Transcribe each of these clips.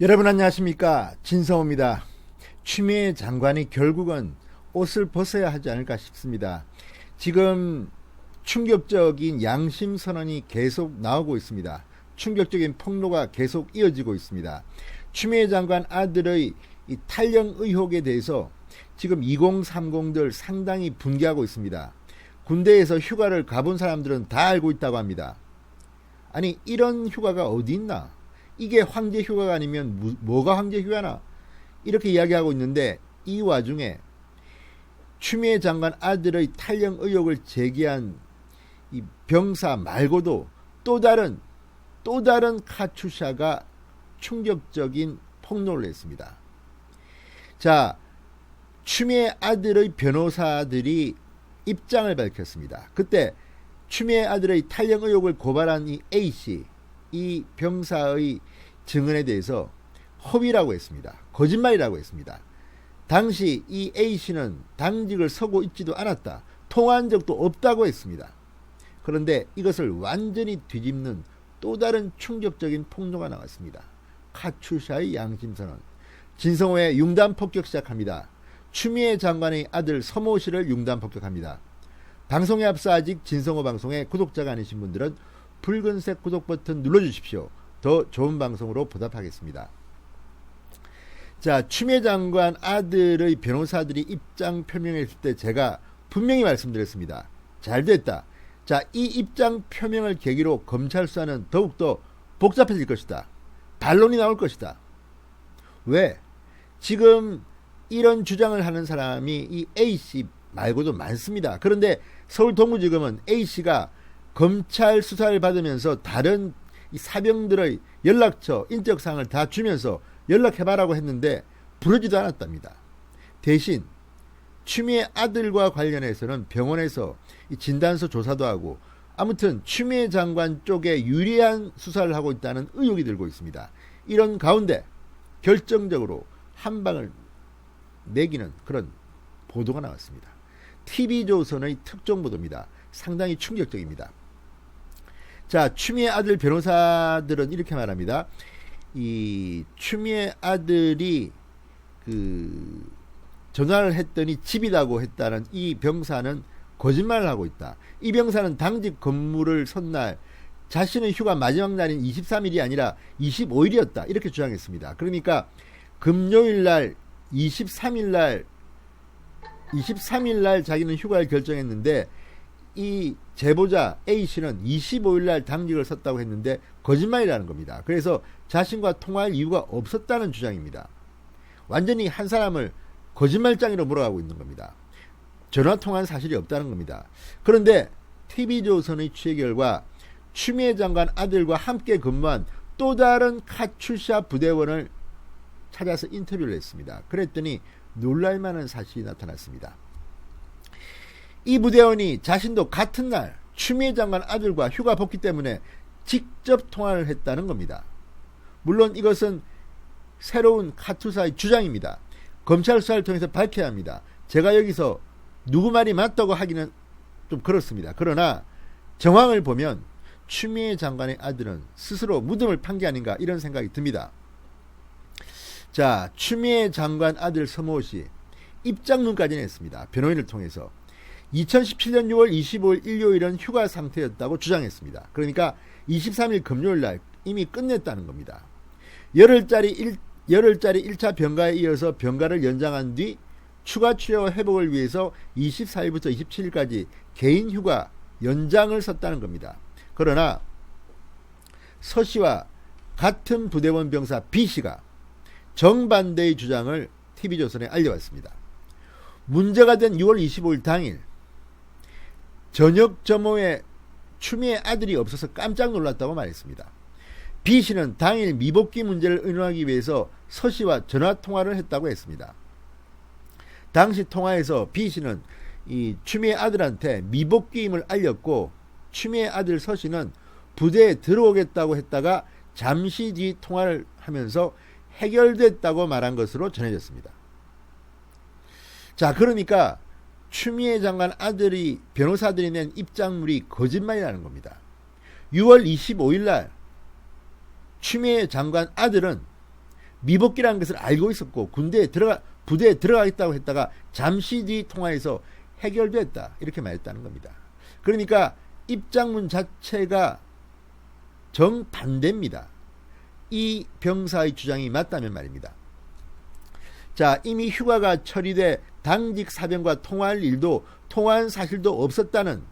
여러분 안녕하십니까, 진성호입니다. 추미애 장관이 결국은 옷을 벗어야 하지 않을까 싶습니다. 지금 충격적인 양심 선언이 계속 나오고 있습니다. 충격적인 폭로가 계속 이어지고 있습니다. 추미애 장관 아들의 이 탈영 의혹에 대해서 지금 2030들 상당히 분개하고 있습니다. 군대에서 휴가를 가본 사람들은 다 알고 있다고 합니다. 아니, 이런 휴가가 어디 있나? 이게 황제 휴가가 아니면 뭐가 황제 휴가나? 이렇게 이야기하고 있는데, 이 와중에 추미애 장관 아들의 탈영 의혹을 제기한 이 병사 말고도 또 다른 카투샤가 충격적인 폭로를 했습니다. 자, 추미애 아들의 변호사들이 입장을 밝혔습니다. 그때 추미애 아들의 탈영 의혹을 고발한 이 A씨, 이 병사의 증언에 대해서 허위라고 했습니다. 거짓말이라고 했습니다. 당시 이 A씨는 당직을 서고 있지도 않았다. 통화한 적도 없다고 했습니다. 그런데 이것을 완전히 뒤집는 또 다른 충격적인 폭로가 나왔습니다. 카투샤의 양심선언. 진성호의 융단 폭격 시작합니다. 추미애 장관의 아들 서모 씨를 융단 폭격합니다. 방송에 앞서 아직 진성호 방송의 구독자가 아니신 분들은 붉은색 구독 버튼 눌러주십시오. 더 좋은 방송으로 보답하겠습니다. 자, 추미애 장관 아들의 변호사들이 입장 표명했을 때 제가 분명히 말씀드렸습니다. 잘 됐다. 자, 이 입장 표명을 계기로 검찰 수사는 더욱더 복잡해질 것이다. 반론이 나올 것이다. 왜? 지금 이런 주장을 하는 사람이 이 A씨 말고도 많습니다. 그런데 서울 동부지검은 A씨가 검찰 수사를 받으면서 다른 사병들의 연락처, 인적사항을 다 주면서 연락해봐라고 했는데 부르지도 않았답니다. 대신 추미애 아들과 관련해서는 병원에서 진단서 조사도 하고, 아무튼 추미애 장관 쪽에 유리한 수사를 하고 있다는 의혹이 들고 있습니다. 이런 가운데 결정적으로 한 방을 매기는 그런 보도가 나왔습니다. TV조선의 특종보도입니다. 상당히 충격적입니다. 자, 추미애 아들 변호사들은 이렇게 말합니다. 이 추미애 아들이 전화를 했더니 집이라고 했다는 이 병사는 거짓말을 하고 있다. 이 병사는 당직 근무를 선 날 자신의 휴가 마지막 날인 23일이 아니라 25일이었다. 이렇게 주장했습니다. 그러니까 금요일 날 23일 날 자기는 휴가를 결정했는데 이 제보자 A씨는 25일 날 당직을 섰다고 했는데 거짓말이라는 겁니다. 그래서 자신과 통화할 이유가 없었다는 주장입니다. 완전히 한 사람을 거짓말장애로 몰아가고 있는 겁니다. 전화 통화한 사실이 없다는 겁니다. 그런데 TV조선의 취재 결과 추미애 장관 아들과 함께 근무한 또 다른 카투샤 부대원을 찾아서 인터뷰를 했습니다. 그랬더니 놀랄만한 사실이 나타났습니다. 이 부대원이 자신도 같은 날 추미애 장관 아들과 휴가 복귀 때문에 직접 통화를 했다는 겁니다. 물론 이것은 새로운 카투사의 주장입니다. 검찰 수사를 통해서 밝혀야 합니다. 제가 여기서 누구 말이 맞다고 하기는 좀 그렇습니다. 그러나 정황을 보면 추미애 장관의 아들은 스스로 무덤을 판 게 아닌가, 이런 생각이 듭니다. 자, 추미애 장관 아들 서모씨 입장문까지 냈습니다. 변호인을 통해서 2017년 6월 25일 일요일은 휴가 상태였다고 주장했습니다. 그러니까 23일 금요일날 이미 끝냈다는 겁니다. 열흘짜리 1차 병가에 이어서 병가를 연장한 뒤 추가 치료 회복을 위해서 24일부터 27일까지 개인 휴가 연장을 썼다는 겁니다. 그러나 서씨와 같은 부대원 병사 B씨가 정반대의 주장을 TV조선에 알려왔습니다. 문제가 된 6월 25일 당일 저녁 점호에 추미애 아들이 없어서 깜짝 놀랐다고 말했습니다. B씨는 당일 미복귀 문제를 의논하기 위해서 서씨와 전화통화를 했다고 했습니다. 당시 통화에서 B씨는 이 추미애 아들한테 미복귀임을 알렸고, 추미애 아들 서씨는 부대에 들어오겠다고 했다가 잠시 뒤 통화를 하면서 해결됐다고 말한 것으로 전해졌습니다. 자, 그러니까 추미애 장관 아들이 변호사들이 낸 입장물이 거짓말이라는 겁니다. 6월 25일 날 추미애 장관 아들은 미복귀라는 것을 알고 있었고 부대에 들어가겠다고 했다가 잠시 뒤 통화에서 해결됐다 이렇게 말했다는 겁니다. 그러니까 입장문 자체가 정반대입니다. 이 병사의 주장이 맞다면 말입니다. 자, 이미 휴가가 처리돼 당직 사병과 통화할 일도 통화한 사실도 없었다는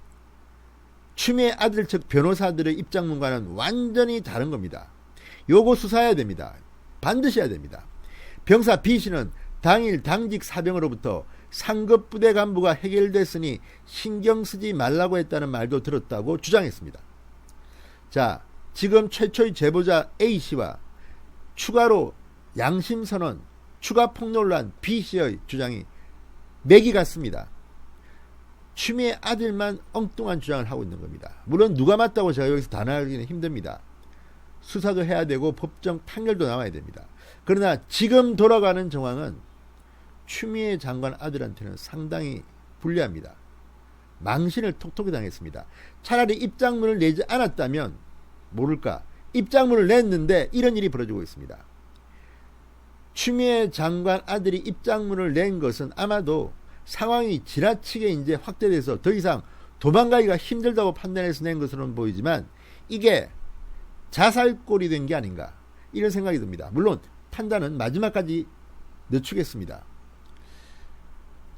추미애 아들 측 변호사들의 입장문과는 완전히 다른 겁니다. 요거 수사해야 됩니다. 반드시 해야 됩니다. 병사 B씨는 당일 당직 사병으로부터 상급 부대 간부가 해결됐으니 신경 쓰지 말라고 했다는 말도 들었다고 주장했습니다. 자, 지금 최초의 제보자 A씨와 추가로 양심선언, 추가 폭로한 B씨의 주장이 맥이 같습니다. 추미애 아들만 엉뚱한 주장을 하고 있는 겁니다. 물론 누가 맞다고 제가 여기서 단언하기는 힘듭니다. 수사도 해야 되고 법정 판결도 나와야 됩니다. 그러나 지금 돌아가는 정황은 추미애 장관 아들한테는 상당히 불리합니다. 망신을 톡톡히 당했습니다. 차라리 입장문을 내지 않았다면 모를까, 입장문을 냈는데 이런 일이 벌어지고 있습니다. 추미애 장관 아들이 입장문을 낸 것은 아마도 상황이 지나치게 이제 확대돼서 더 이상 도망가기가 힘들다고 판단해서 낸 것으로는 보이지만 이게 자살골이 된 게 아닌가 이런 생각이 듭니다. 물론 판단은 마지막까지 늦추겠습니다.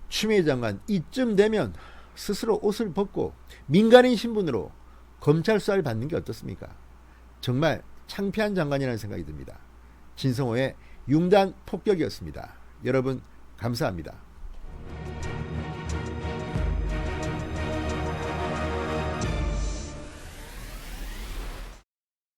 추미애 장관 이쯤 되면 스스로 옷을 벗고 민간인 신분으로 검찰 수사를 받는 게 어떻습니까? 정말 창피한 장관이라는 생각이 듭니다. 진성호의 융단 폭격이었습니다. 여러분 감사합니다.